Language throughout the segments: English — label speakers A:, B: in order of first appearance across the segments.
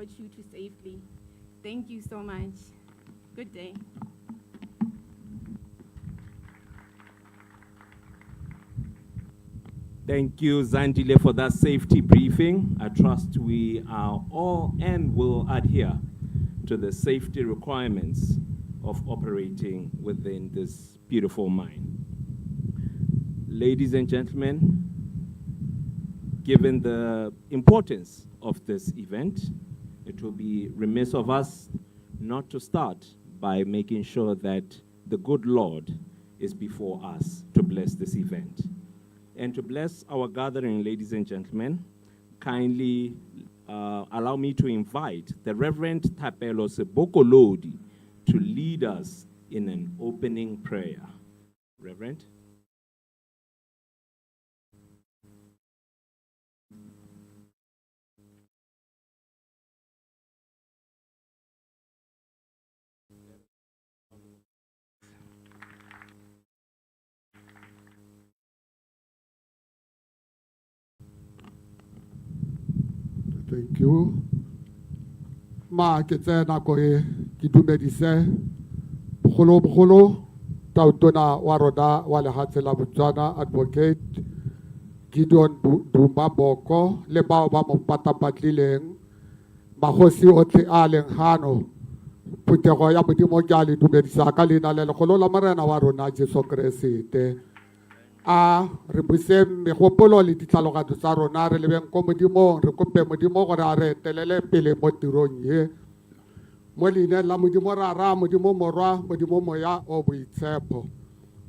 A: escort you to safely. Thank you so much. Good day.
B: Thank you, Zandile, for that safety briefing. I trust we are all and will adhere to the safety requirements of operating within this beautiful mine. Ladies and gentlemen, given the importance of this event, it will be remiss of us not to start by making sure that the good Lord is before us to bless this event. And to bless our gathering, ladies and gentlemen, kindly allow me to invite the Reverend Tapelo Sebokolodi to lead us in an opening prayer. Reverend?
C: Thank you. Ma ke tsena ko e ke dumedise bogolo tautona wa rona wa lehatshe la Botswana Advocate Duma Boko le bao ba mo patapatlileng magosi otlhe a leng hano phutego ya modimo ke a le dumedisa ka leina le legolo la morena wa rona Jesu Kriste a re buseng megopolo le ditlhaloganyo tsa rona re lebeng ko modimong re kope modimo gore a re telele pele mo tirong ye mo leineng la modimo ra ra modimo morwa modimo moya o boitshepo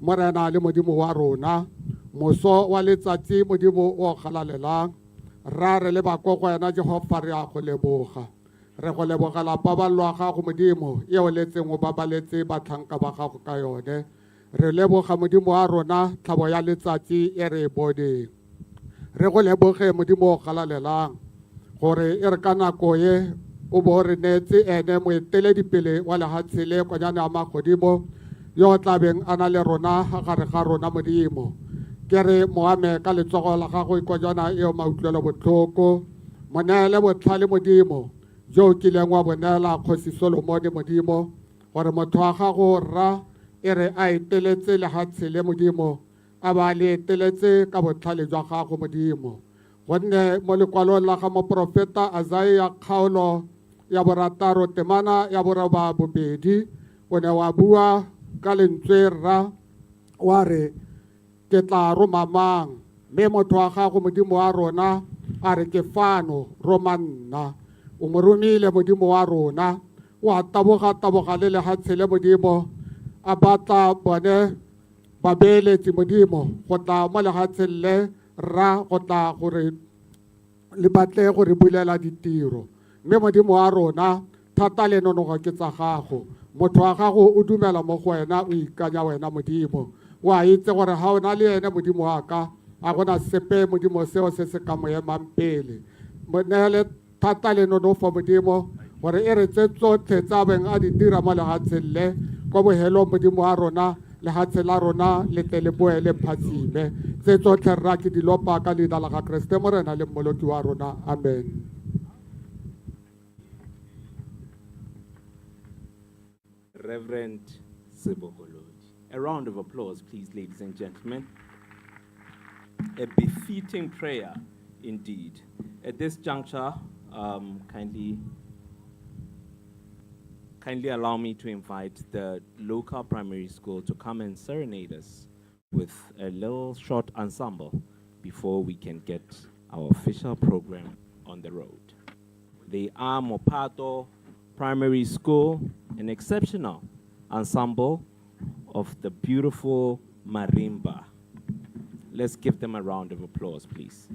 C: morena le modimo wa rona moso wa letsatsi modimo o galalelang ra re le bakoko yena Jehova re a go leboga re go lebogela paballo ya gago modimo e o letseng o babaletse batlhanka ba gago ka yone re leboga modimo wa rona tlhabo ya letsatsi e re boneng re go leboge modimo o galalelang gore e re ka nako ye o bo re neetse ene moeteledipele wa lehatshe le konyane ya magodimo yo tlabeng a na le rona gare ga rona modimo ke re moame ka letsogo la gago ikonyana eo mautlwelo botlhoko moneele botlhale modimo jo o kileng wa bonela kgosi Solomone modimo gore motho wa gago rra e re a eteletse lehatshe le modimo a ba le eteletse ka botlhale jwa gago modimo gonne mo lekwalong la ga moprofeta Isaiah kgaolo ya borataro temana ya boroba bobedi o ne wa bua ka lentswe rra wa re ke tla roma mang mme motho wa gago modimo wa rona a re ke fano romanna o mo romile modimo wa rona wa taboga le lehatshe le modimo a batla bone babeeletsi modimo go tla mo lehatsheng le rra go tla gore le batle gore bulela ditiro mme modimo wa rona thata le nonoga ke tsa gago motho wa gago o dumela mo go wena o ikanya wena modimo wa itse gore ha o na le ene modimo wa ka a gona sepe modimo seo se se ka mo emang pele monele thata le nonofo modimo gore e re tse tsotlhe tsa beng a di dira mo lehatsheng le ko bohelong modimo wa rona lehatshe la rona le tle le boele phatsime tse tsotlhe rra ke di lopa ka leina la ga Kriste morena le mmoloki wa rona amen.
B: Reverend Sebokolodi. A round of applause, please, ladies and gentlemen. A befitting prayer, indeed. At this juncture, kindly allow me to invite the local primary school to come and serenade us with a little short ensemble before we can get our official program on the road. They are Mopato Primary School, an exceptional ensemble of the beautiful marimba. Let's give them a round of applause, please.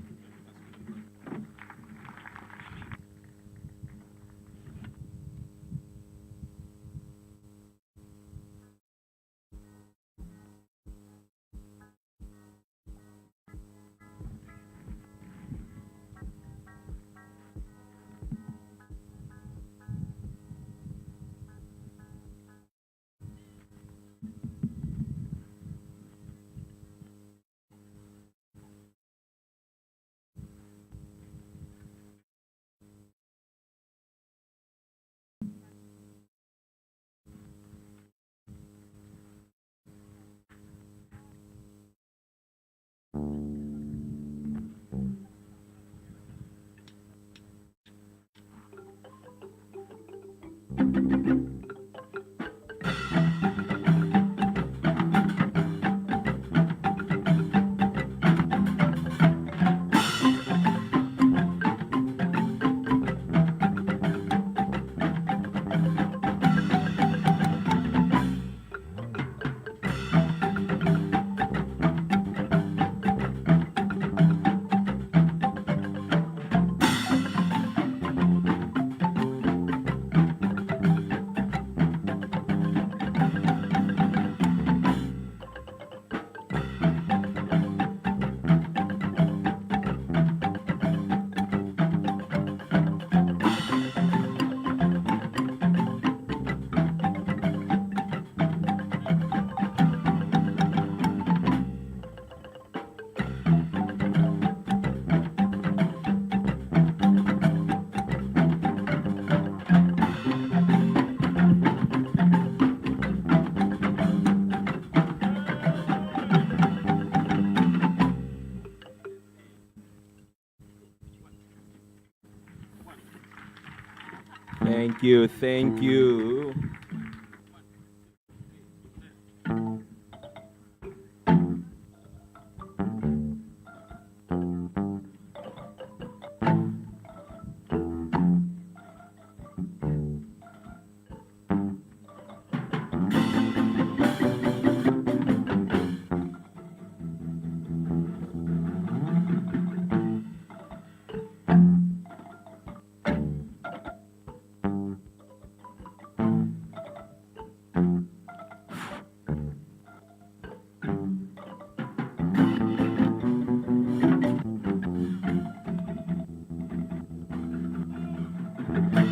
B: Thank you, thank you.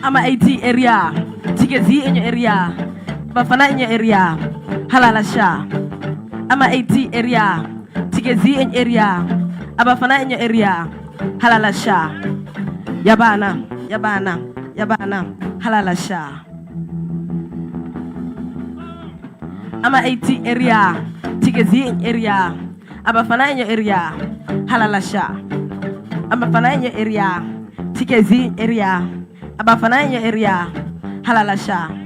D: Ama 80 area, Tigezi in your area, Bafana in your area, Halalasha. Ama 80 area, Tigezi in area, Abafana in your area, Halalasha. Yabana, Yabana, Yabana, Halalasha. Ama 80 area, Tigezi in area, Abafana in your area, Halalasha. Abafana in your area, Tigezi area. Abafana in your area, Halalasha.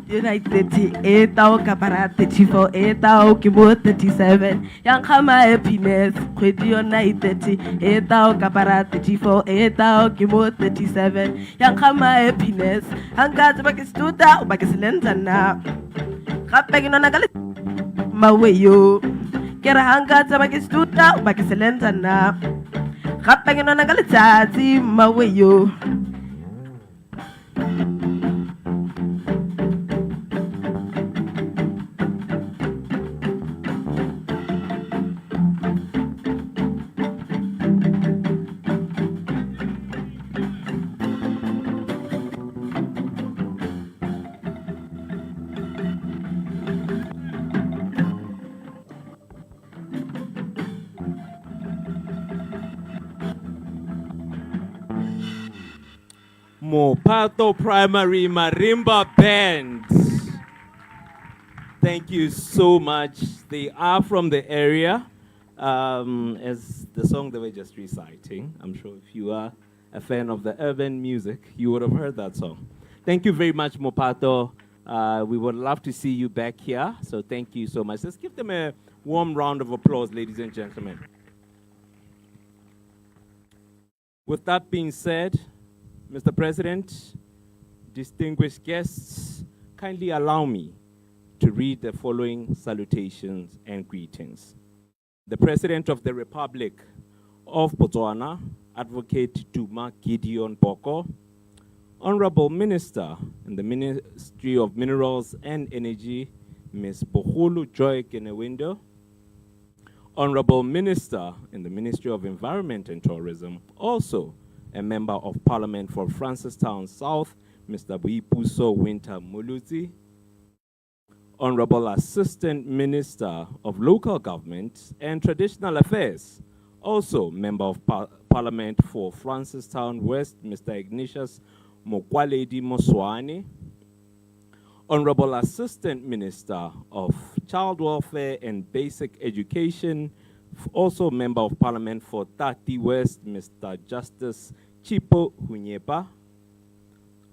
D: United 38 Kapara 34 8 Kimo 37 Yang Kama Happiness Kwedi United 38 Kapara 34 8 Kimo 37 Yang Kama Happiness Hanga Bakistuta Bakisilentana Kapegi no Nagali Maweyo Kera Hanga Bakistuta Bakisilentana Kapegi no Nagali Tati Maweyo.
B: Mopato Primary Marimba Band. Thank you so much. They are from the area, as the song they were just reciting. I'm sure if you are a fan of the urban music, you would have heard that song. Thank you very much, Mopato. We would love to see you back here, so thank you so much. Let's give them a warm round of applause, ladies and gentlemen. With that being said, Mr. President, distinguished guests, kindly allow me to read the following salutations and greetings. The President of the Republic of Botswana, Advocate Duma Boko, Honorable Minister in the Ministry of Minerals and Energy, Ms. Boholu Joy Genewindo, Honorable Minister in the Ministry of Environment and Tourism, also a Member of Parliament for Francistown South, Mr. Buipuso Winter Muluzi, Honorable Assistant Minister of Local Government and Traditional Affairs, also Member of Parliament for Francistown West, Mr. Ignatius Mokwaledi Moswani, Honorable Assistant Minister of Child Welfare and Basic Education, also Member of Parliament for Tati West, Mr. Justice Chipo Hunyepa,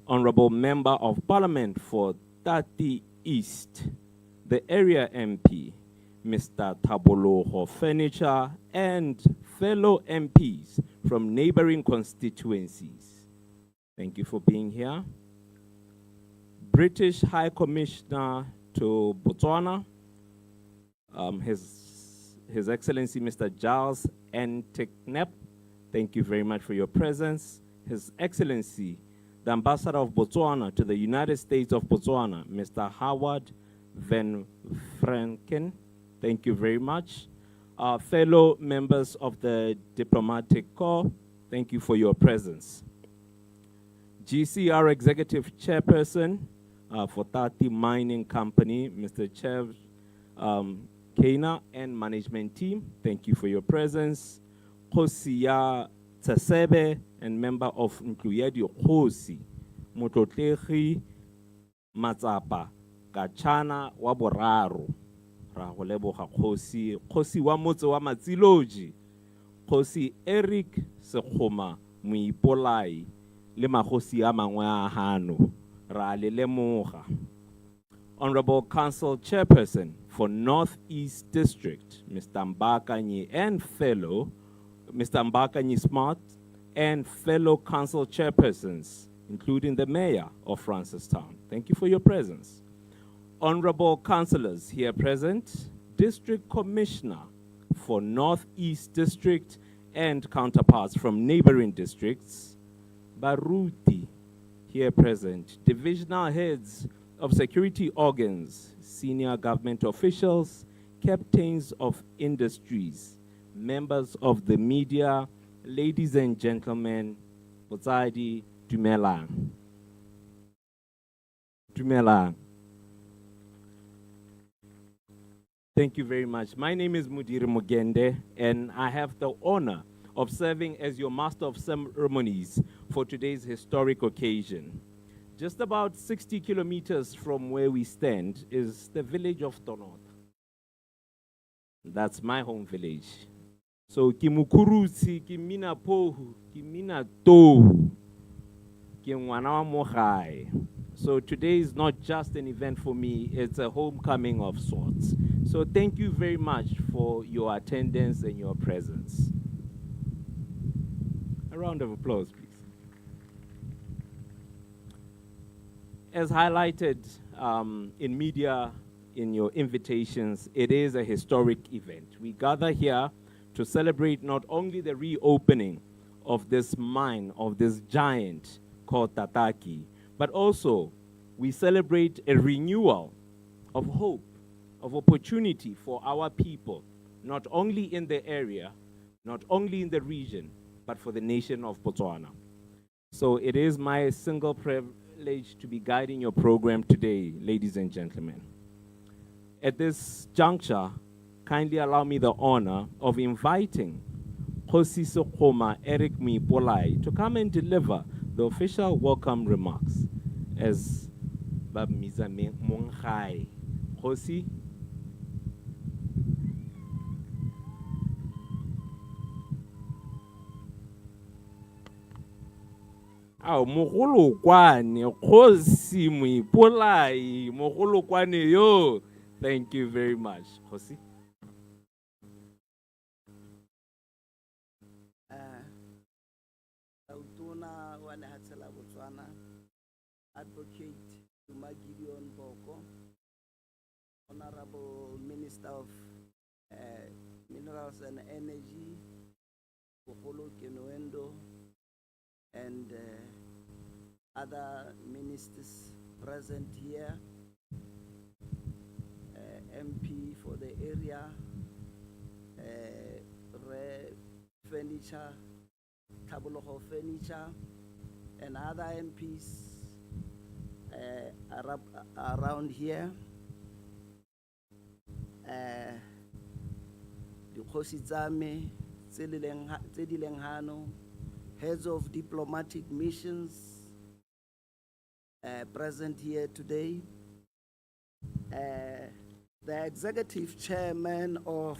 B: Honorable Member of Parliament for Tati East, the area MP, Mr. Taboloho Furniture, and fellow MPs from neighboring constituencies. Thank you for being here. British High Commissioner to Botswana, His Excellency Mr. Giles Nteknep, thank you very much for your presence. His Excellency, the Ambassador of Botswana to the United States of Botswana, Mr. Howard Van Franken, thank you very much. Fellow members of the Diplomatic Corps, thank you for your presence. GCR Executive Chairperson for Tataki Mining Company, Mr. Chev Keina and management team, thank you for your presence. Kosia Tsasebe and member of Nkuyedi Khosi, Motlotlehi Matsapa, Kachana Waboraro, Rahuleboha Khosi, Khosi wa motse wa Matsiloji, Khosi Eric Sekhoma Muipolai, le magosi a mangwe a hano, ra le lemoga. Honorable Council Chairperson for Northeast District, Mr. Mbakanyi and fellow, Mr. Mbakanyi Smart, and fellow council chairpersons, including the mayor of Francistown. Thank you for your presence. Honorable councillors here present, District Commissioner for Northeast District and counterparts from neighboring districts, Baruti here present, divisional heads of security organs, senior government officials, captains of industries, members of the media, ladies and gentlemen, Botsadi Dumelang. Dumelang. Thank you very much. My name is Mudiri Mugende, and I have the honor of serving as your master of ceremonies for today's historic occasion. Just about 60 kilometers from where we stand is the village of Tonot. That's my home village. So, Kimukurusi, Kimina Pohu, Kimina Tohu, Kimwana Mohai. So today is not just an event for me, it's a homecoming of sorts. So thank you very much for your attendance and your presence. A round of applause, please. As highlighted in media, in your invitations, it is a historic event. We gather here to celebrate not only the reopening of this mine, of this giant called Tataki, but also we celebrate a renewal of hope, of opportunity for our people, not only in the area, not only in the region, but for the nation of Botswana. So it is my single privilege to be guiding your program today, ladies and gentlemen. At this juncture, kindly allow me the honor of inviting Khosi Sekhoma Eric Muipolai to come and deliver the official welcome remarks as Babmiza Monghai. Khosi. Mogolo kwane, Khosi Muipolai, Mogolo kwane yo. Thank you very much, Khosi.
E: Botswana, Advocate Duma Boko, Honorable Minister of Minerals and Energy, Bokolo Kenuendo, and other ministers present here, MP for the area, Furniture, Taboloho Furniture, and other MPs around here, dikgosi tsa me tse di leng hano, heads of diplomatic missions present here today, the executive chairman of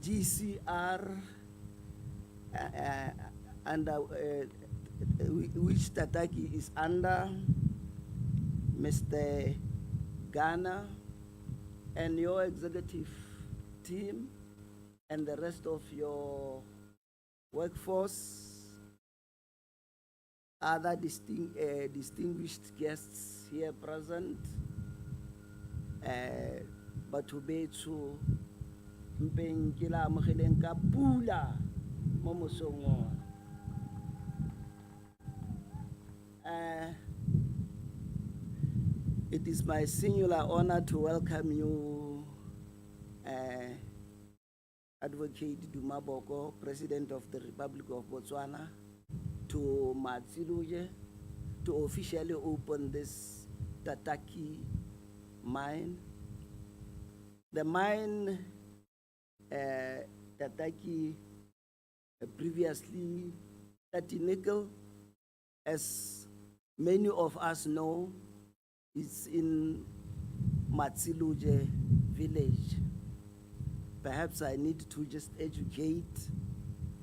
E: GCR, under which Tataki is under, Mr. Ghana, and your executive team, and the rest of your workforce, other distinguished guests here present, Batubetsu, Mpenkila Mchelenka Pula, Momosongo. It is my singular honor to welcome you, Advocate Duma Boko, President of the Republic of Botswana, to Matsiluje, to officially open this Tataki mine. The mine, Tataki, previously Tati Nickel, as many of us know, is in Matsiluje village. Perhaps I need to just educate.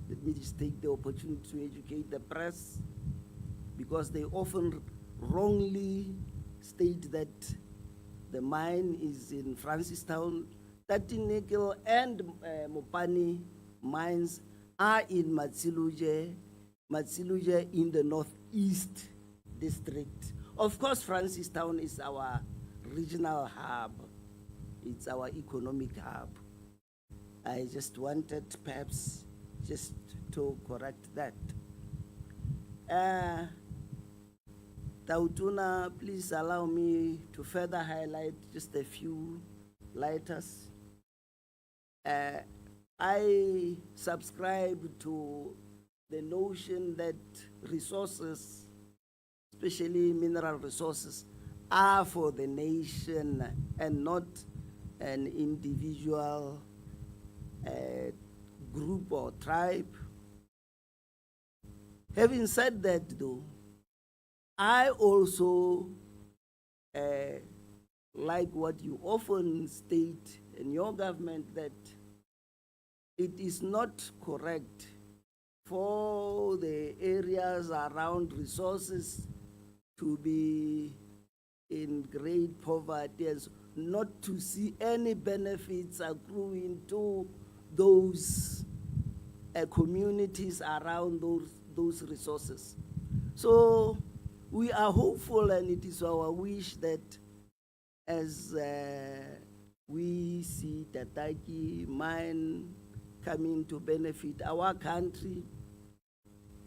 E: Let me just take the opportunity to educate the press, because they often wrongly state that the mine is in Francistown. Tati Nickel and Mopani mines are in Matsiluje in the northeast district. Of course, Francistown is our regional hub. It's our economic hub. I just wanted perhaps just to correct that. Tautuna, please allow me to further highlight just a few lighters. I subscribe to the notion that resources, especially mineral resources, are for the nation and not an individual group or tribe. Having said that, though, I also like what you often state in your government, that it is not correct for the areas around resources to be in great poverty and not to see any benefits accruing to those communities around those resources. So we are hopeful, and it is our wish that as we see Tataki mine coming to benefit our country,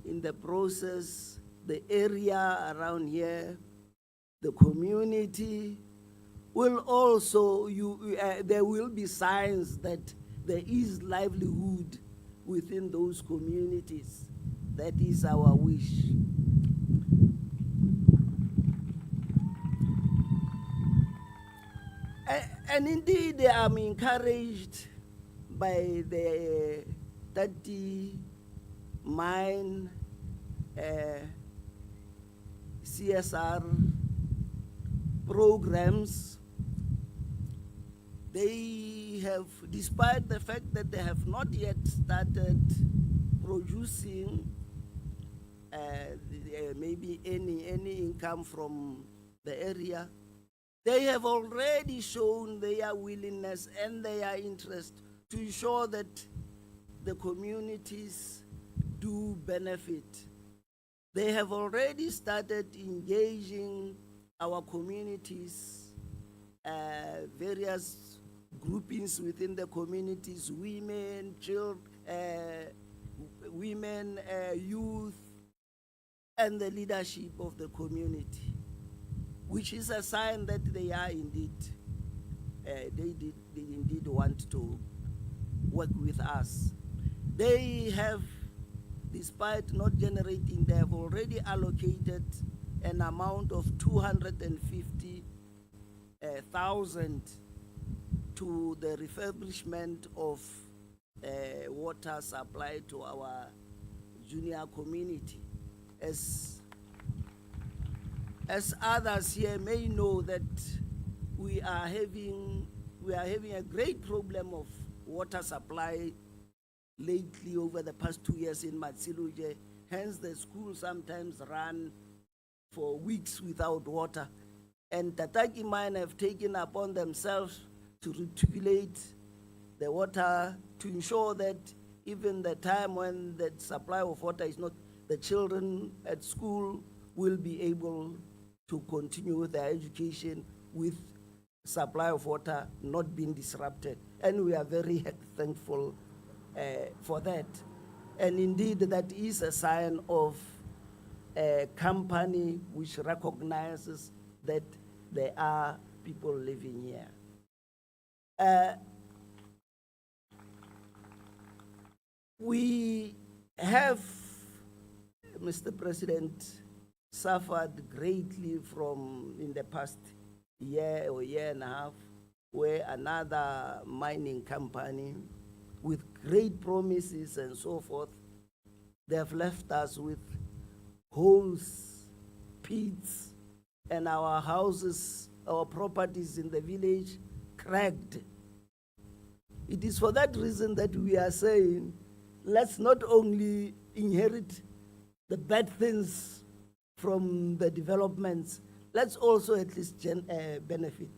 E: in the process, the area around here, the community will also, there will be signs that there is livelihood within those communities. That is our wish. And indeed, I am encouraged by the Tati Mine CSR programs. They have, despite the fact that they have not yet started producing maybe any income from the area, they have already shown their willingness and their interest to ensure that the communities do benefit. They have already started engaging our communities, various groupings within the communities, women, children, youth, and the leadership of the community, which is a sign that they are indeed, they indeed want to work with us. They have, despite not generating, they have already allocated an amount of 250 1,000 to the refurbishment of water supply to our junior community. As others here may know that we are having a great problem of water supply lately over the past 2 years in Matsiluje. Hence the school sometimes run for weeks without water. And Tataki Mine have taken upon themselves to reticulate the water to ensure that even the time when the supply of water is not, the children at school will be able to continue with their education with supply of water not being disrupted. And we are very thankful for that. And indeed, that is a sign of a company which recognizes that there are people living here. We have, Mr. President, suffered greatly from in the past year or year and a half, where another mining company with great promises and so forth, they have left us with holes, pits, and our houses, our properties in the village cracked. It is for that reason that we are saying, let's not only inherit the bad things from the developments, let's also at least benefit.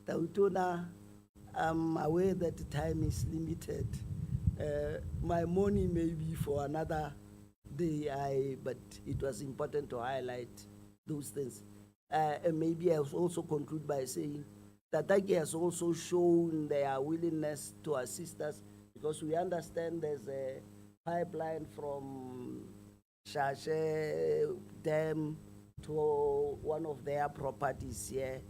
E: Tautona, I'm aware that time is limited. My money may be for another day, but it was important to highlight those things. And maybe I'll also conclude by saying Tataki has also shown their willingness to assist us, because we understand there's a pipeline from Shashe Dam to one of their properties here,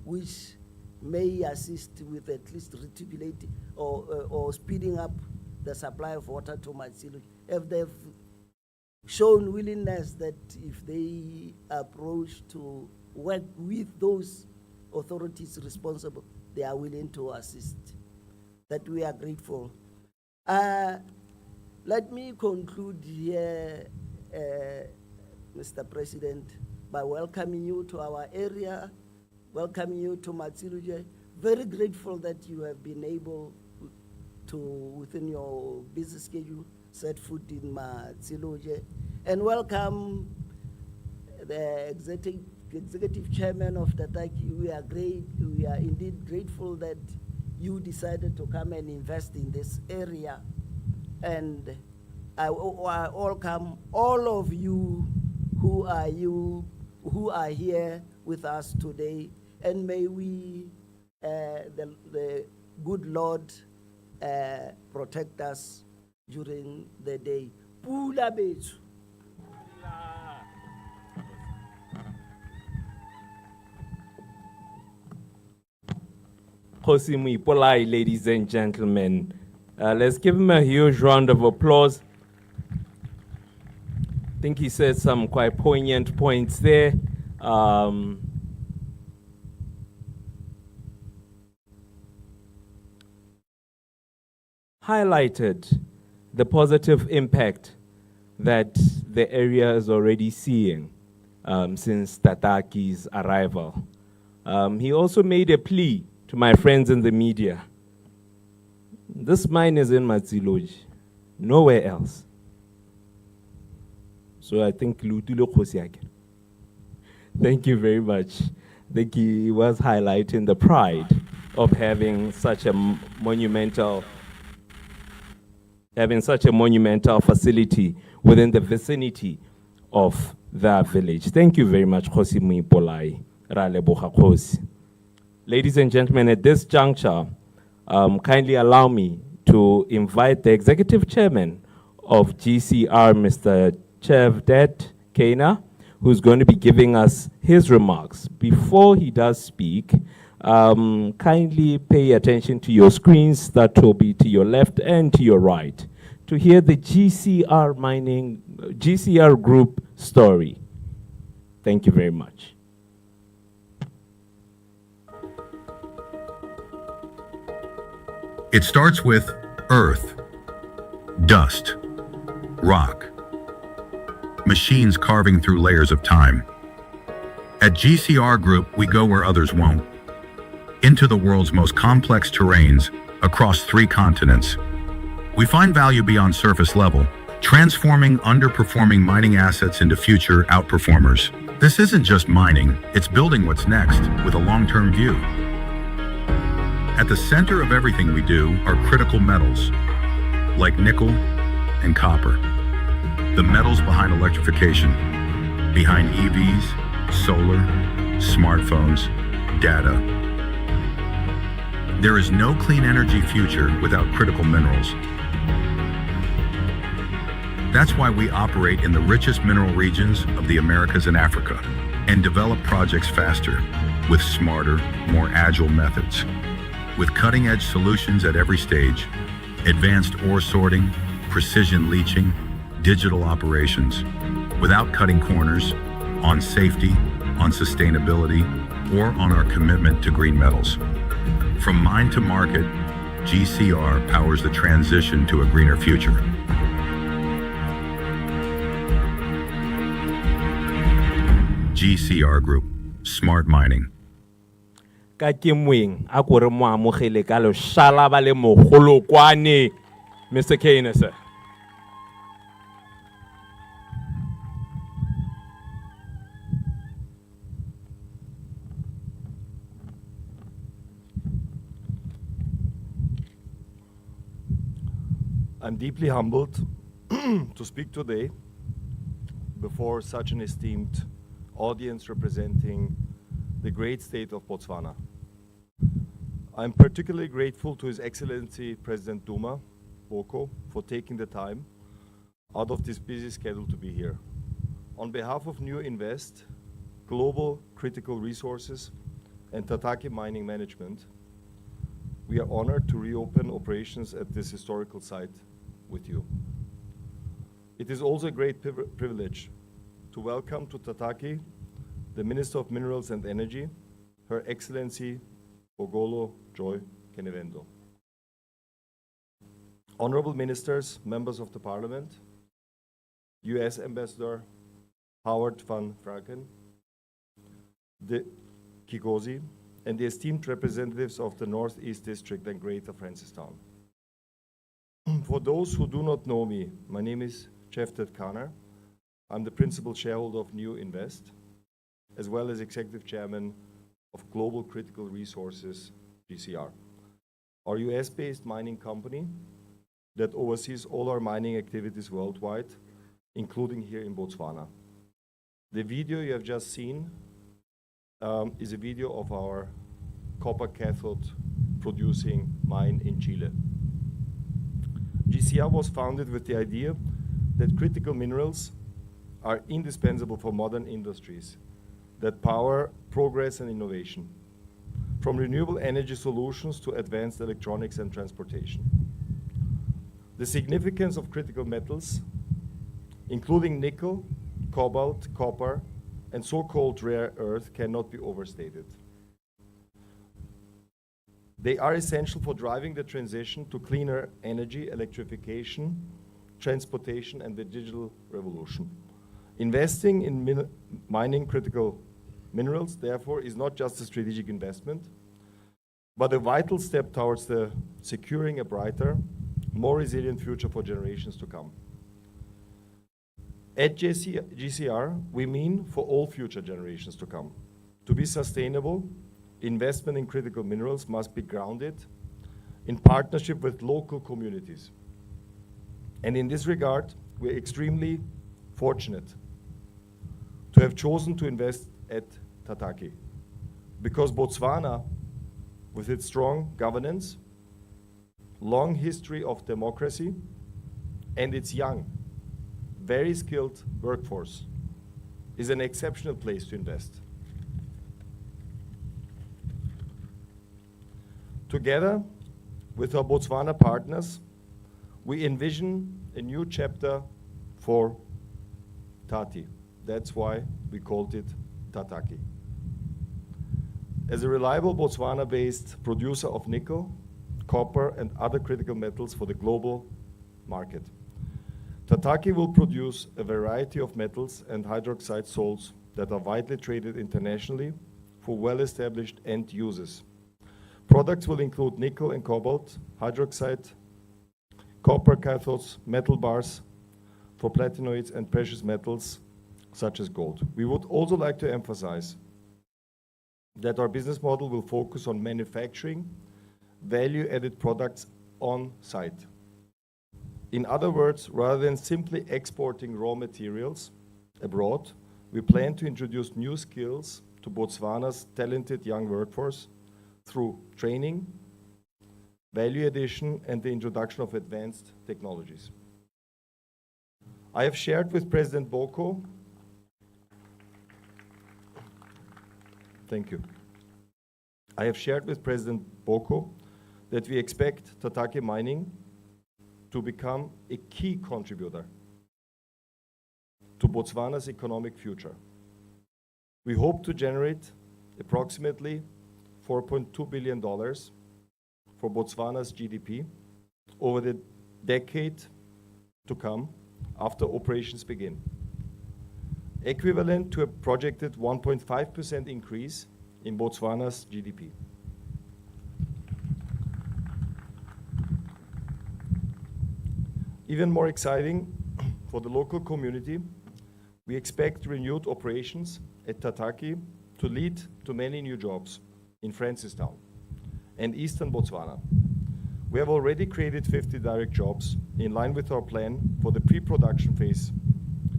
E: which may assist with at least reticulating or speeding up the supply of water to Matsilu. If they've shown willingness that if they approach to work with those authorities responsible, they are willing to assist. That we are grateful. Let me conclude here, Mr. President, by welcoming you to our area, welcoming you to Matsiluje. Very grateful that you have been able to, within your busy schedule, set foot in Matsiluje. And welcome the executive chairman of Tataki. We are indeed grateful that you decided to come and invest in this area. And I welcome all of you who are here with us today, and may we, the good Lord, protect us during the day. Pula betu.
B: Kosimi Polai, ladies and gentlemen. Let's give him a huge round of applause. I think he said some quite poignant points there. Highlighted the positive impact that the area is already seeing since Tataki's arrival. He also made a plea to my friends in the media. This mine is in Matsiluje, nowhere else. So I think thank you very much. I think he was highlighting the pride of having such a monumental facility within the vicinity of the village. Thank you very much, Kosimi Polai. Ladies and gentlemen, at this juncture, kindly allow me to invite the executive chairman of GCR, Mr. Chevdet Kaina, who's going to be giving us his remarks. Before he does speak, kindly pay attention to your screens that will be to your left and to your right to hear the GCR Group story. Thank you very much.
F: It starts with earth, dust, rock, machines carving through layers of time. At GCR Group, we go where others won't, into the world's most complex terrains across 3 continents. We find value beyond surface level, transforming underperforming mining assets into future outperformers. This isn't just mining, it's building what's next with a long-term view. At the center of everything we do are critical metals, like nickel and copper. The metals behind electrification, behind EVs, solar, smartphones, data. There is no clean energy future without critical minerals. That's why we operate in the richest mineral regions of the Americas and Africa and develop projects faster, with smarter, more agile methods. With cutting-edge solutions at every stage, advanced ore sorting, precision leaching, digital operations, without cutting corners on safety, on sustainability, or on our commitment to green metals. From mine to market, GCR powers the transition to a greener future. GCR Group, smart mining.
B: Ka ke moeng a ko re mo amogele ka leshala ba le mogolokwane Mr. Kane sir.
G: I'm deeply humbled to speak today before such an esteemed audience representing the great state of Botswana. I'm particularly grateful to His Excellency President Duma Boko for taking the time out of this busy schedule to be here. On behalf of New Invest, Global Critical Resources, and Tataki Mining Management, we are honored to reopen operations at this historical site with you. It is also a great privilege to welcome to Tataki the Minister of Minerals and Energy, Her Excellency Ogolo Joy Kenevendo. Honorable Ministers, members of the Parliament, US Ambassador Howard van Franken, the Kigozi, and the esteemed representatives of the Northeast District and Greater Francistown. For those who do not know me, my name is Jeftet Kaner. I'm the principal shareholder of New Invest, as well as executive chairman of Global Critical Resources, GCR, our US-based mining company that oversees all our mining activities worldwide, including here in Botswana. The video you have just seen is a video of our copper cathode producing mine in Chile. GCR was founded with the idea that critical minerals are indispensable for modern industries that power progress and innovation, from renewable energy solutions to advanced electronics and transportation. The significance of critical metals, including nickel, cobalt, copper, and so-called rare earth, cannot be overstated. They are essential for driving the transition to cleaner energy, electrification, transportation, and the digital revolution. Investing in mining critical minerals, therefore, is not just a strategic investment, but a vital step towards securing a brighter, more resilient future for generations to come. At GCR, we mean for all future generations to come. To be sustainable, investment in critical minerals must be grounded in partnership with local communities. And in this regard, we're extremely fortunate to have chosen to invest at Tataki, because Botswana, with its strong governance, long history of democracy, and its young, very skilled workforce, is an exceptional place to invest. Together with our Botswana partners, we envision a new chapter for Tati. That's why we called it Tataki. As a reliable Botswana-based producer of nickel, copper, and other critical metals for the global market. Tataki will produce a variety of metals and hydroxide salts that are widely traded internationally for well-established end uses. Products will include nickel and cobalt, hydroxide, copper cathodes, metal bars for platinoids, and precious metals such as gold. We would also like to emphasize that our business model will focus on manufacturing value-added products on site. In other words, rather than simply exporting raw materials abroad, we plan to introduce new skills to Botswana's talented young workforce through training, value addition, and the introduction of advanced technologies. I have shared with President Boko, thank you. I have shared with President Boko that we expect Tataki Mining to become a key contributor to Botswana's economic future. We hope to generate approximately $4.2 billion for Botswana's GDP over the decade to come after operations begin, equivalent to a projected 1.5% increase in Botswana's GDP. Even more exciting for the local community, we expect renewed operations at Tataki to lead to many new jobs in Francistown and eastern Botswana. We have already created 50 direct jobs in line with our plan for the pre-production phase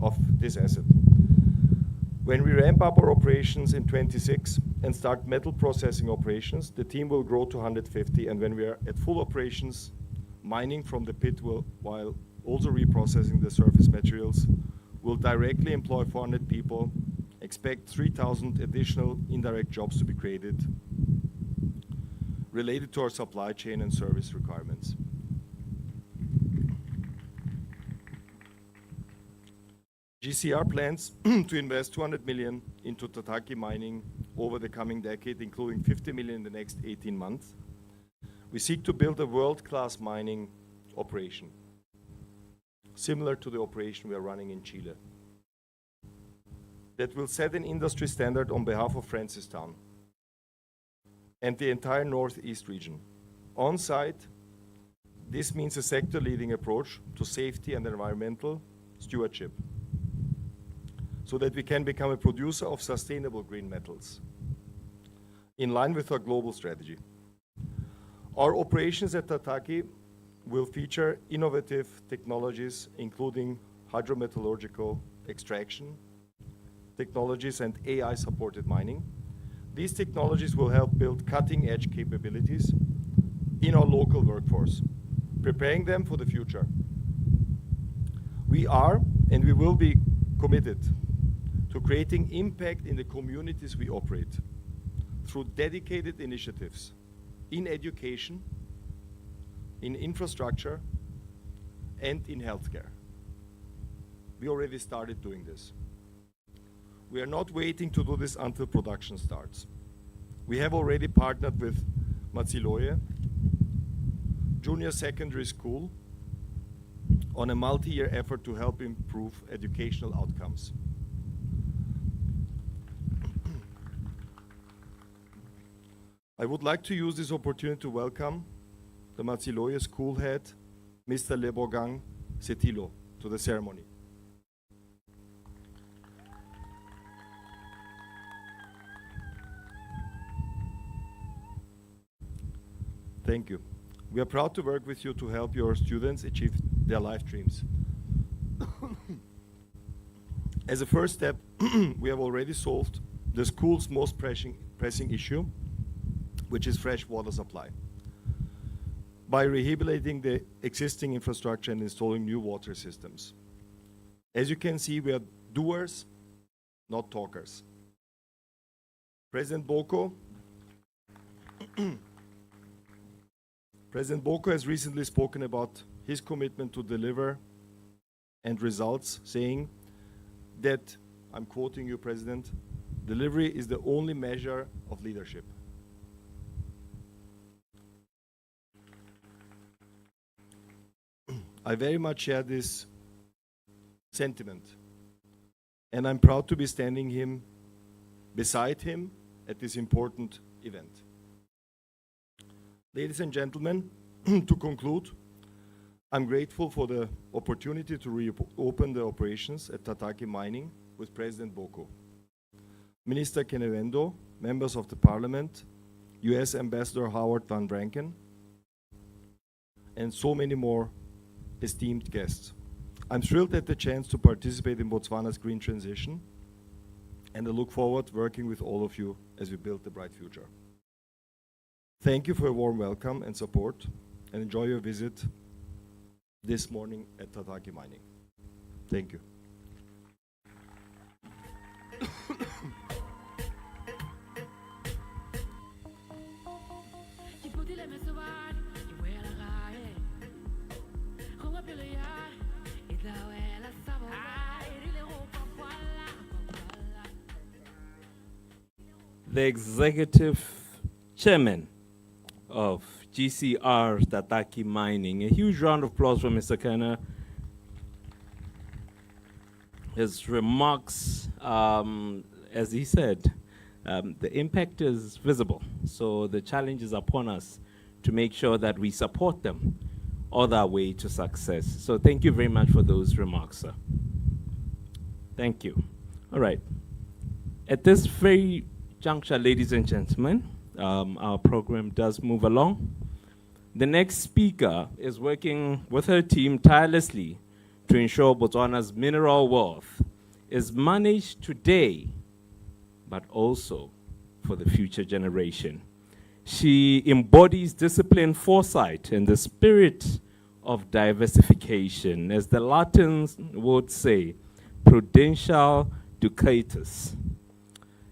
G: of this asset. When we ramp up our operations in 26 and start metal processing operations, the team will grow to 150, and when we are at full operations, mining from the pit while also reprocessing the surface materials will directly employ 400 people, expect 3,000 additional indirect jobs to be created related to our supply chain and service requirements. GCR plans to invest 200 million into Tataki mining over the coming decade, including 50 million in the next 18 months. We seek to build a world-class mining operation, similar to the operation we are running in Chile, that will set an industry standard on behalf of Francistown and the entire Northeast region. On site, this means a sector-leading approach to safety and environmental stewardship, so that we can become a producer of sustainable green metals in line with our global strategy. Our operations at Tataki will feature innovative technologies, including hydrometallurgical extraction technologies and AI-supported mining. These technologies will help build cutting-edge capabilities in our local workforce, preparing them for the future. We are, and we will be committed to creating impact in the communities we operate through dedicated initiatives in education, in infrastructure, and in healthcare. We already started doing this. We are not waiting to do this until production starts. We have already partnered with Matsiloye Junior Secondary School on a multi-year effort to help improve educational outcomes. I would like to use this opportunity to welcome the Matsiloye school head, Mr. Lebogang Setilo, to the ceremony. Thank you. We are proud to work with you to help your students achieve their life dreams. As a first step, we have already solved the school's most pressing issue, which is fresh water supply, by rehabilitating the existing infrastructure and installing new water systems. As you can see, we are doers, not talkers. President Boko has recently spoken about his commitment to deliver and results, saying that, I'm quoting you, President, "Delivery is the only measure of leadership." I very much share this sentiment. And I'm proud to be standing beside him at this important event. Ladies and gentlemen, to conclude, I'm grateful for the opportunity to reopen the operations at Tataki Mining with President Boko, Minister Kenevendo, members of the Parliament, US Ambassador Howard Van Branken, and so many more esteemed guests. I'm thrilled at the chance to participate in Botswana's green transition, and I look forward to working with all of you as we build the bright future. Thank you for a warm welcome and support, and enjoy your visit this morning at Tataki Mining. Thank you.
B: The Executive Chairman of GCR Tataki Mining. A huge round of applause for Mr. Kenner. His remarks, as he said, the impact is visible. So the challenge is upon us to make sure that we support them all our way to success. So thank you very much for those remarks, sir. Thank you. All right. At this very juncture, ladies and gentlemen, our program does move along. The next speaker is working with her team tirelessly to ensure Botswana's mineral wealth is managed today, but also for the future generation. She embodies disciplined foresight and the spirit of diversification, as the Latins would say, prudential ducatus.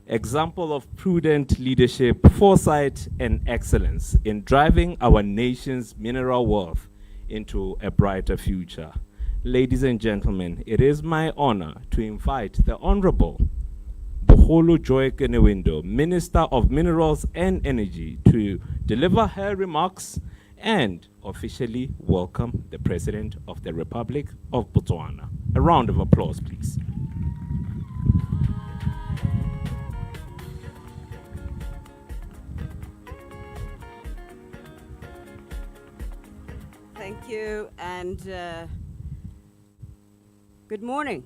B: Example of prudent leadership, foresight, and excellence in driving our nation's mineral wealth into a brighter future. Ladies and gentlemen, it is my honor to invite the Honorable Boholo Joy Kenewindo, Minister of Minerals and Energy, to deliver her remarks and officially welcome the President of the Republic of Botswana. A round of applause, please.
H: Thank you, and good morning.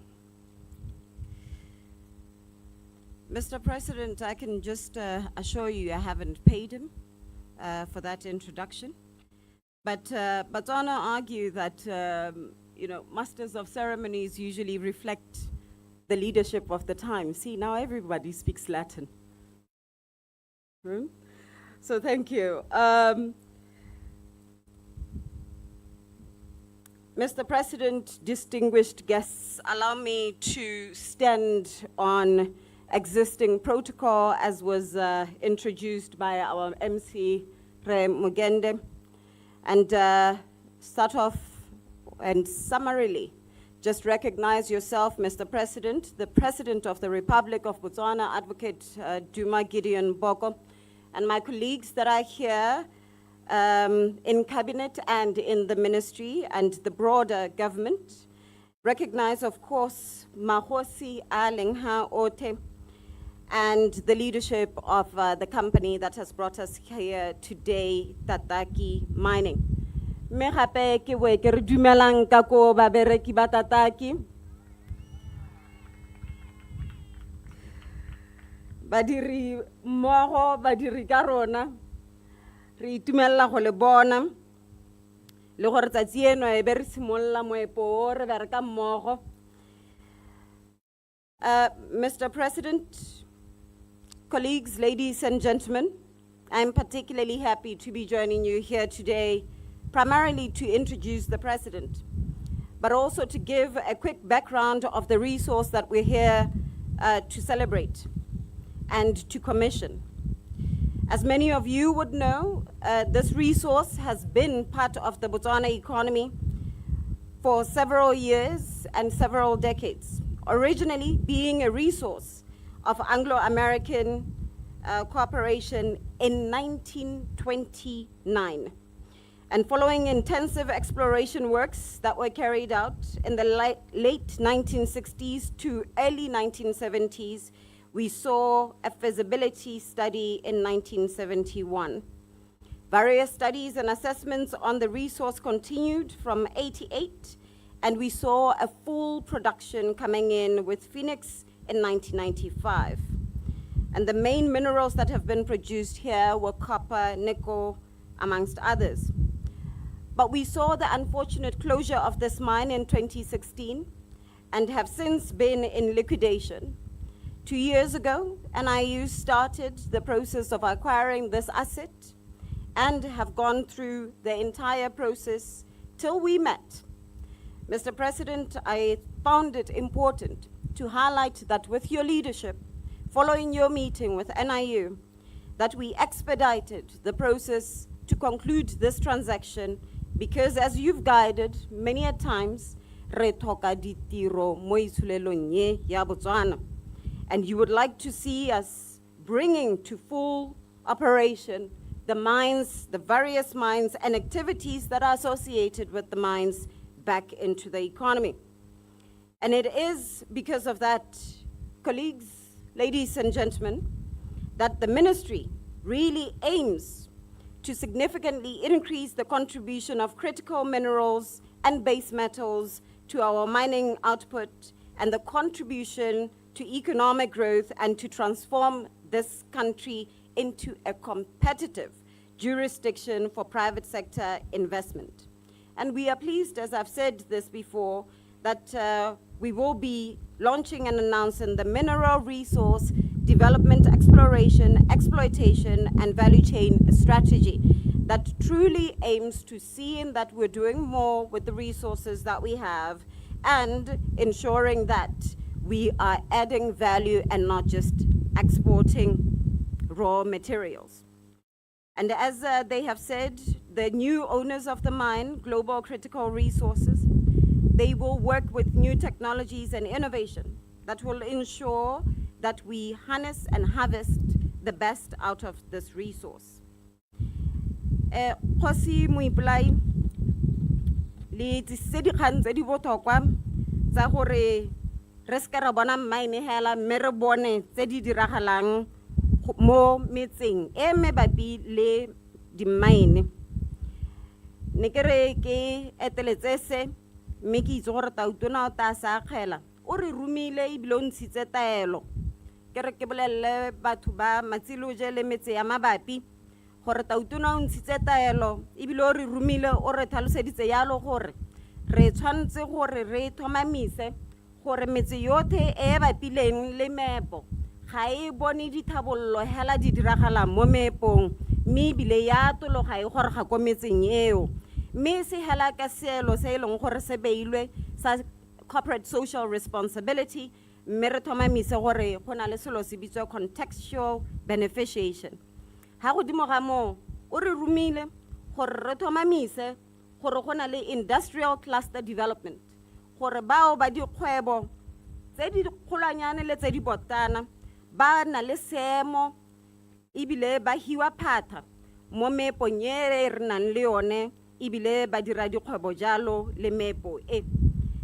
H: Mr. President, I can just assure you I haven't paid him for that introduction. But Botswana argue that, masters of ceremonies usually reflect the leadership of the time. See, now everybody speaks Latin. So thank you. Mr. President, distinguished guests, allow me to stand on existing protocol as was introduced by our MC, Re Mugende, and start off and summarily just recognize yourself, Mr. President, the President of the Republic of Botswana, Advocate Duma Boko, and my colleagues that are here in cabinet and in the ministry and the broader government. Recognize, of course, Mahosi Alengha Ote and the leadership of the company that has brought us here today, Tataki Mining. Me gape ke we ke re dumelang ka ko babereki ba Tataki. Badiri mmogo, badiri ka rona. Re itumella go le bona le gore tsatsi eno e be re simolla moepo re bereka mmogo. Mr. President, colleagues, ladies and gentlemen, I'm particularly happy to be joining you here today, primarily to introduce the President, but also to give a quick background of the resource that we're here to celebrate and to commission. As many of you would know, this resource has been part of the Botswana economy for several years and several decades, originally being a resource of Anglo-American cooperation in 1929. And following intensive exploration works that were carried out in the late 1960s to early 1970s, we saw a feasibility study in 1971. Various studies and assessments on the resource continued from 88, and we saw a full production coming in with Phoenix in 1995. And the main minerals that have been produced here were copper, nickel, amongst others. But we saw the unfortunate closure of this mine in 2016 and have since been in liquidation. 2 years ago, NIU started the process of acquiring this asset and have gone through the entire process till we met. Mr. President, I found it important to highlight that with your leadership, following your meeting with NIU, that we expedited the process to conclude this transaction, because as you've guided many a times, re tlhoka ditiro mo itshulelong ye ya Botswana. And you would like to see us bringing to full operation the mines, the various mines and activities that are associated with the mines back into the economy. And it is because of that, colleagues, ladies and gentlemen, that the ministry really aims to significantly increase the contribution of critical minerals and base metals to our mining output and the contribution to economic growth and to transform this country into a competitive jurisdiction for private sector investment. And we are pleased, as I've said this before, that we will be launching and announcing the mineral resource development, exploration, exploitation, and value chain strategy that truly aims to seeing that we're doing more with the resources that we have and ensuring that we are adding value and not just exporting raw materials. And as they have said, the new owners of the mine, Global Critical Resources, they will work with new technologies and innovation that will ensure that we harness and harvest the best out of this resource. Khosi Moipolai, le tse dikgang tse di botlhokwa tsa gore re se ka ra bona mine hela mme re bone tse di diragalang mo metseng e mabapi le di-mine. Ne ke re ke eteletse se mme ke itse gore Tautona o ta sa akgela o re rumile ebile o ntshitse taelo ke re ke bolelle batho ba Matsiloje le metse ya mabapi gore Tautona o ntshitse taelo ebile o re rumile o re tlhaloseditse yalo gore re tshwanetse gore re thomamise gore metse yotlhe e bapileng le meepo ga e bone dithabollo hela di diragala mo meepong mme ebile ya tologa e gore ga ko metseng eo mme se hela ka seelo se e leng gore se beilwe sa corporate social responsibility mme re thomamise gore go na le selo se bitswa contextual beneficiation. Ha godimo ga moo o re rumile gore re thomamise gore go na le industrial cluster development gore bao ba dikgwebo tse di kgolanyane le tse di botana ba na le seemo ebile ba hiwa phata mo meepong e re nang le yone ebile ba dira dikgwebo jalo le meepo e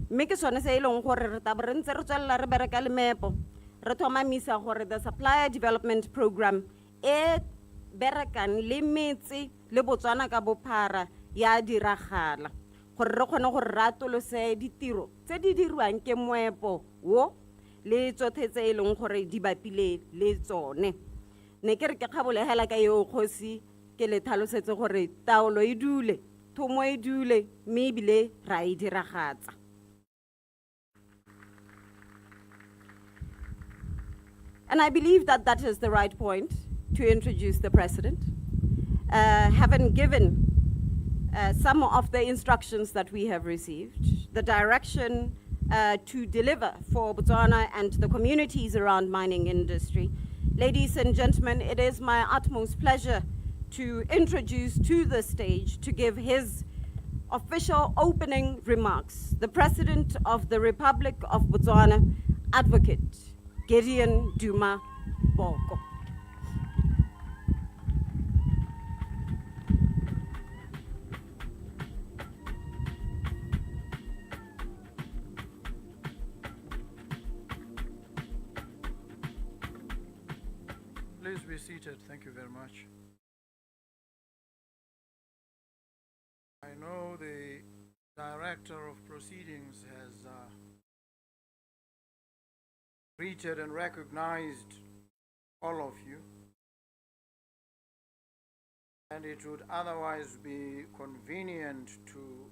H: mme ke sone se e leng gore re tabo re ntse re tswelela re bereka le meepo re thomamisa gore the supplier development program e berekan le metse le Botswana ka bophara ya diragala gore re kgone gore re atolose ditiro tse di dirwang ke moepo wo le tsotlhe tse e leng gore di bapile le tsone. Ne ke re ke kgabole hela ka yo kgosi ke le tlhalosetse gore taolo e dule thomo e dule mme ebile ra e diragatsa. And I believe that that is the right point to introduce the President, having given some of the instructions that we have received, the direction to deliver for Botswana and the communities around mining industry. Ladies and gentlemen, it is my utmost pleasure to introduce to the stage to give his official opening remarks, the President of the Republic of Botswana, Advocate Duma Boko.
I: Please be seated. Thank you very much. I know the Director of Proceedings has greeted and recognized all of you, and it would otherwise be convenient to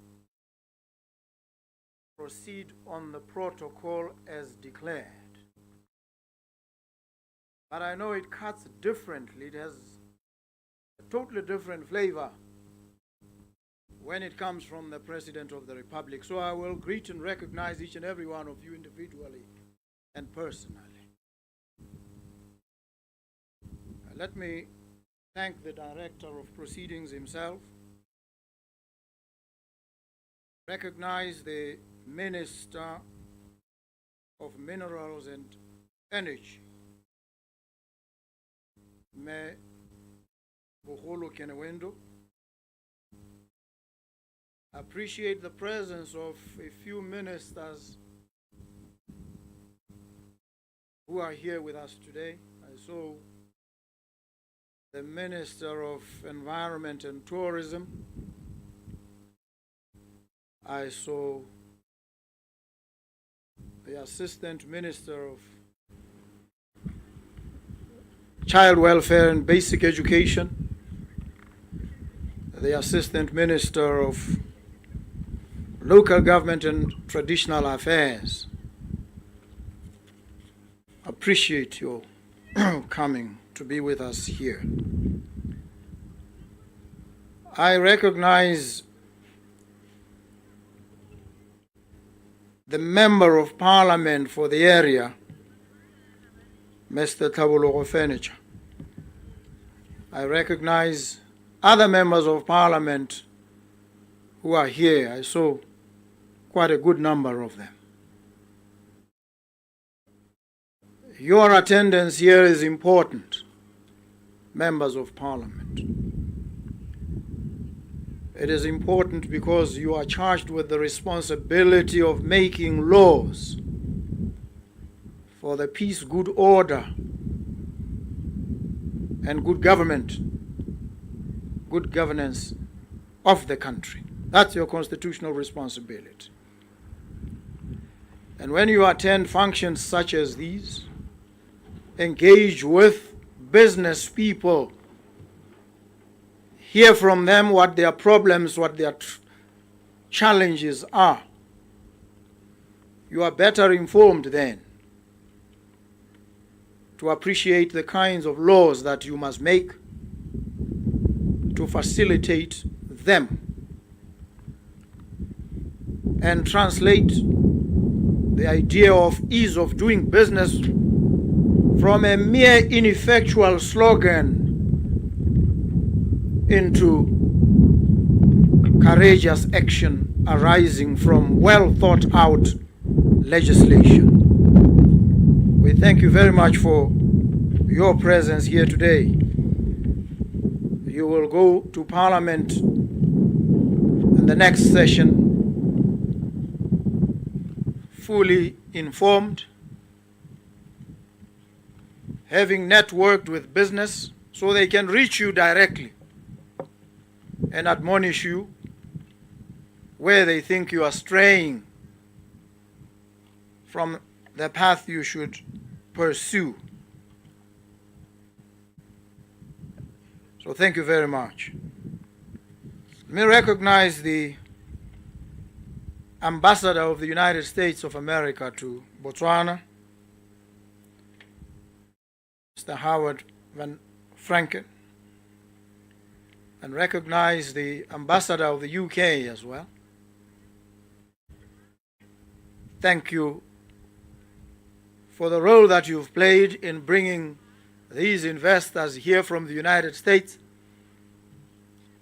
I: proceed on the protocol as declared. But I know it cuts differently. It has a totally different flavor when it comes from the President of the Republic. So I will greet and recognize each and every one of you individually and personally. Let me thank the Director of Proceedings himself, recognize the Minister of Minerals and Energy, Me Bogolo Kenewendo. Appreciate the presence of a few ministers who are here with us today. I saw the Minister of Environment and Tourism. I saw the Assistant Minister of Child Welfare and Basic Education, the Assistant Minister of Local Government and Traditional Affairs. Appreciate your coming to be with us here. I recognize the Member of Parliament for the area, Mr. Tabuloko Furniture. I recognize other members of Parliament who are here. I saw quite a good number of them. Your attendance here is important, members of Parliament. It is important because you are charged with the responsibility of making laws for the peace, good order, and good government, good governance of the country. That's your constitutional responsibility. And when you attend functions such as these, engage with business people, hear from them what their problems, what their challenges are. You are better informed then to appreciate the kinds of laws that you must make to facilitate them and translate the idea of ease of doing business from a mere ineffectual slogan into courageous action arising from well thought out legislation. We thank you very much for your presence here today. You will go to Parliament in the next session fully informed, having networked with business so they can reach you directly and admonish you where they think you are straying from the path you should pursue. So thank you very much. Let me recognize the Ambassador of the United States of America to Botswana, Mr. Howard Van Franken, and recognize the Ambassador of the UK as well. Thank you for the role that you've played in bringing these investors here from the United States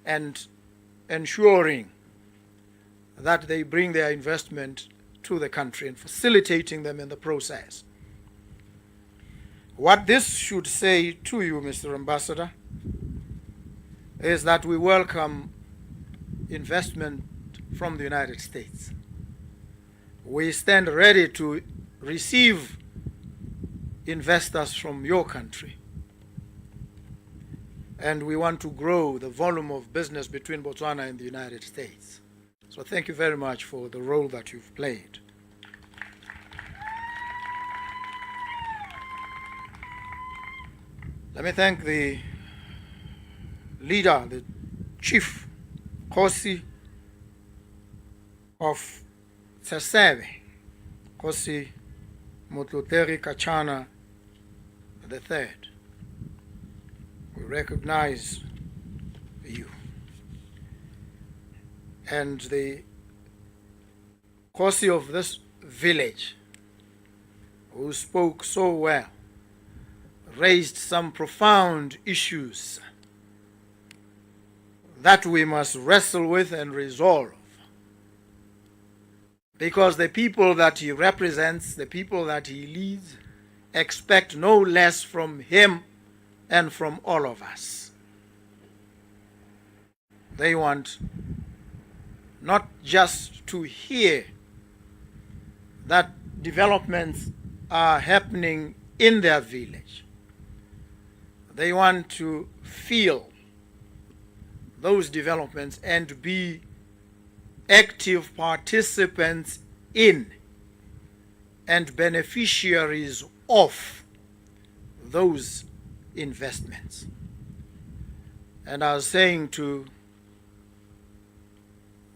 I: and ensuring that they bring their investment to the country and facilitating them in the process. What this should say to you, Mr. Ambassador, is that we welcome investment from the United States. We stand ready to receive investors from your country. and we want to grow the volume of business between Botswana and the United States. So thank you very much for the role that you've played. Let me thank the leader, the chief Kosi of Tsesebe, Kosi Mutluteri Kachana III. We recognize you. And the Kosi of this village, who spoke so well, raised some profound issues that we must wrestle with and resolve. Because the people that he represents, the people that he leads, expect no less from him and from all of us. They want not just to hear that developments are happening in their village. They want to feel those developments and be active participants in and beneficiaries of those investments. And I was saying to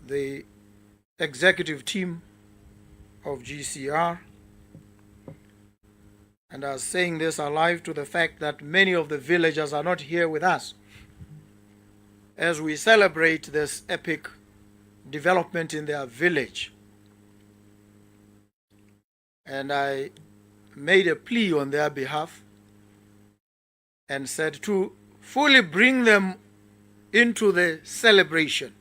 I: the executive team of GCR, and I was saying this alive to the fact that many of the villagers are not here with us as we celebrate this epic development in their village. And I made a plea on their behalf and said to fully bring them into the celebration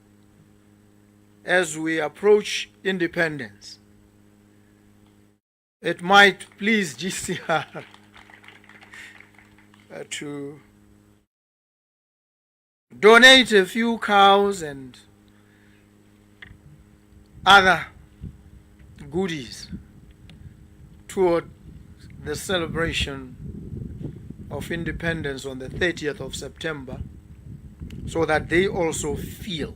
I: as we approach independence. It might please GCR to donate a few cows and other goodies toward the celebration of independence on the 30th of September, so that they also feel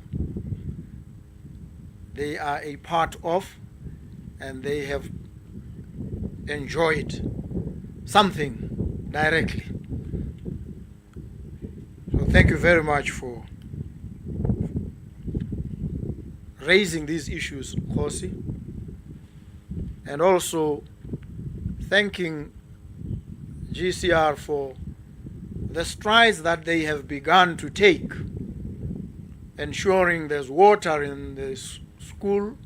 I: they are a part of and they have enjoyed something directly. So thank you very much for raising these issues, Kosi, and also thanking GCR for the strides that they have begun to take, ensuring there's water in the school,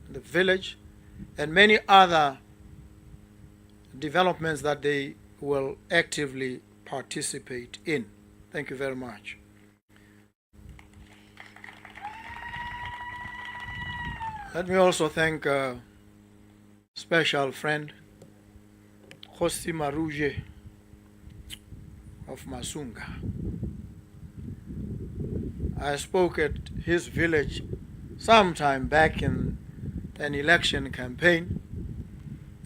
I: the village, and many other developments that they will actively participate in. Thank you very much. Let me also thank a special friend, Khosi Maruje of Masunga. I spoke at his village sometime back in an election campaign.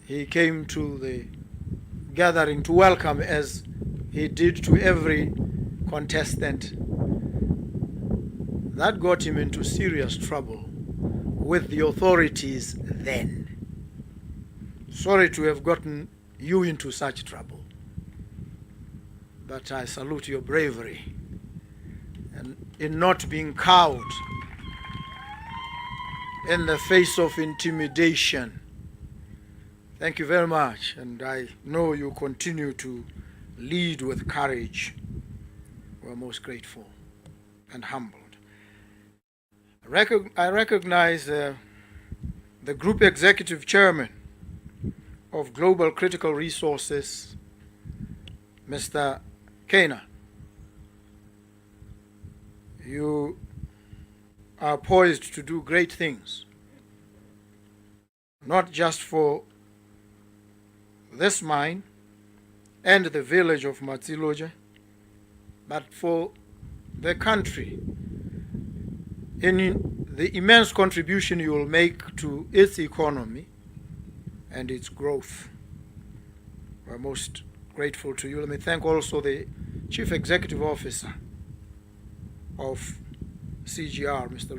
I: He came to the gathering to welcome, as he did to every contestant. That got him into serious trouble with the authorities then. Sorry to have gotten you into such trouble, but I salute your bravery and in not being cowed in the face of intimidation. Thank you very much, and I know you continue to lead with courage. We're most grateful and humbled. I recognize the Group Executive Chairman of Global Critical Resources, Mr. Kena. You are poised to do great things, not just for this mine and the village of Matsiloja, but for the country, in the immense contribution you will make to its economy and its growth. We're most grateful to you. Let me thank also the Chief Executive Officer of CGR, Mr.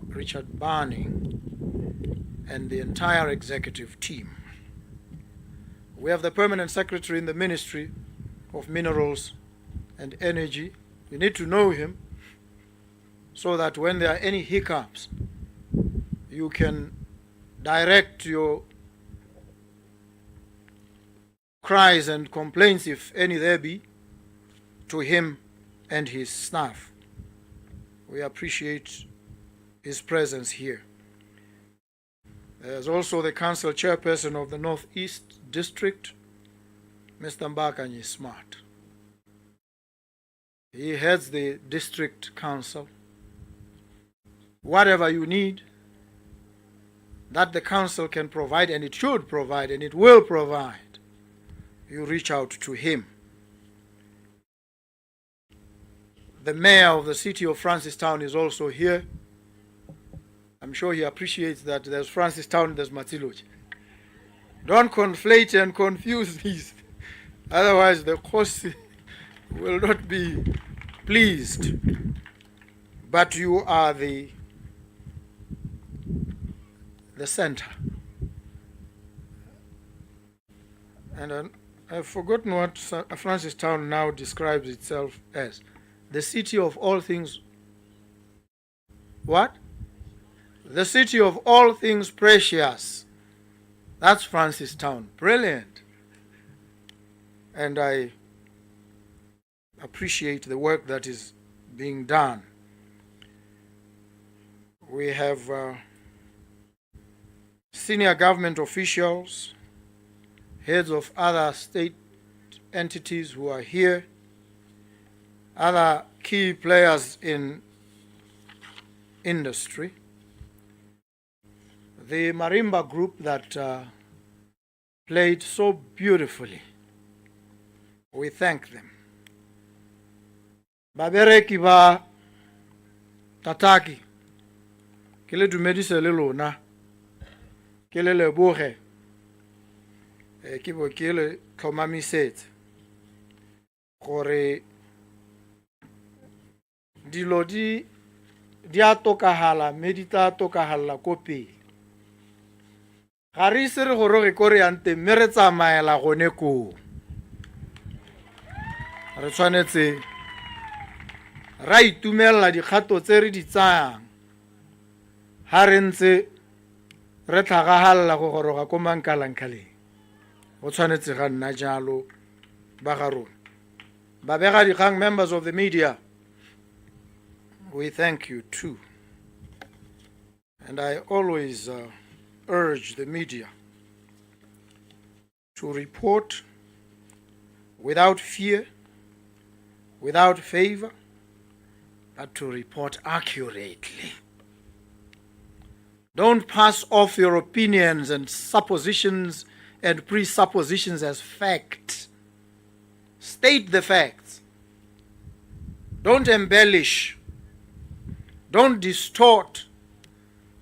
I: Richard Barney, and the entire executive team. We have the Permanent Secretary in the Ministry of Minerals and Energy. You need to know him so that when there are any hiccups, you can direct your cries and complaints, if any there be, to him and his staff. We appreciate his presence here. There's also the council chairperson of the Northeast District, Mr. Mbakanyi Smart. He heads the district council. Whatever you need that the council can provide, and it should provide, and it will provide, you reach out to him. The mayor of the city of Francistown is also here. I'm sure he appreciates that there's Francistown, there's Matsiloche. Don't conflate and confuse these. Otherwise, the course will not be pleased. But you are the center. And I've forgotten what Francistown now describes itself as. The city of all things. What? The city of all things precious. That's Francistown. Brilliant. And I appreciate the work that is being done. We have senior government officials, heads of other state entities who are here, other key players in industry. The marimba group that played so beautifully, we thank them. Babereki ba Tataki, ke le dumedise le lona, ke le leboge, ke bo ke le tlhomamisetse gore dilo di a tokahala, mme di tla tokahala ko pele. Ga re ise re gore re kore ante mme re tsamaela gone koo. Re tshwanetse ra itumella dikgato tse re di tsayang ha re ntse re tlhagagalla go goroga ko mankalankaleng. Go tshwanetse ga nna jalo ba ga rona. Babega dikgang, members of the media, we thank you too. And I always urge the media to report without fear, without favor, but to report accurately. Don't pass off your opinions and suppositions and presuppositions as fact. State the facts. Don't embellish. Don't distort.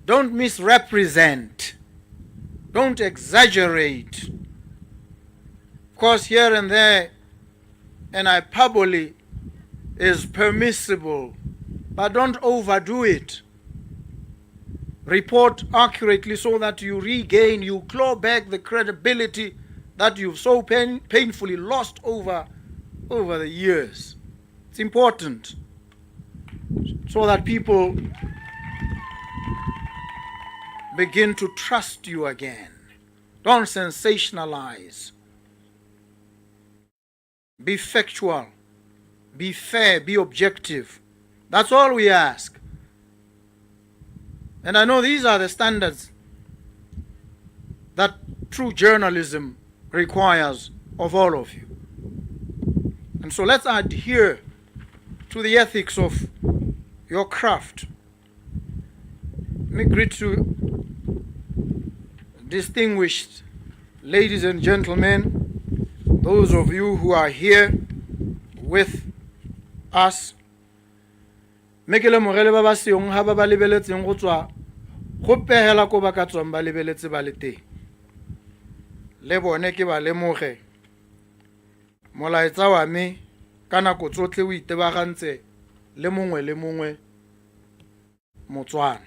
I: Don't misrepresent. Don't exaggerate. Of course, here and there, an hyperbole is permissible, but don't overdo it. Report accurately so that you regain, you claw back the credibility that you've so painfully lost over the years. It's important so that people begin to trust you again. Don't sensationalize. Be factual. Be fair. Be objective. That's all we ask. And I know these are the standards that true journalism requires of all of you. And so let's adhere to the ethics of your craft. Let me greet you, distinguished ladies and gentlemen, those of you who are here with us. Mekele mogele ba ba seong ha ba ba lebeletseng go tswa go pehela ko ba ka tswang ba lebeletse ba le teng. Le bone ke ba lemoge molaetsa wa me ka nako tsotlhe o itebagantse le mongwe Motswana.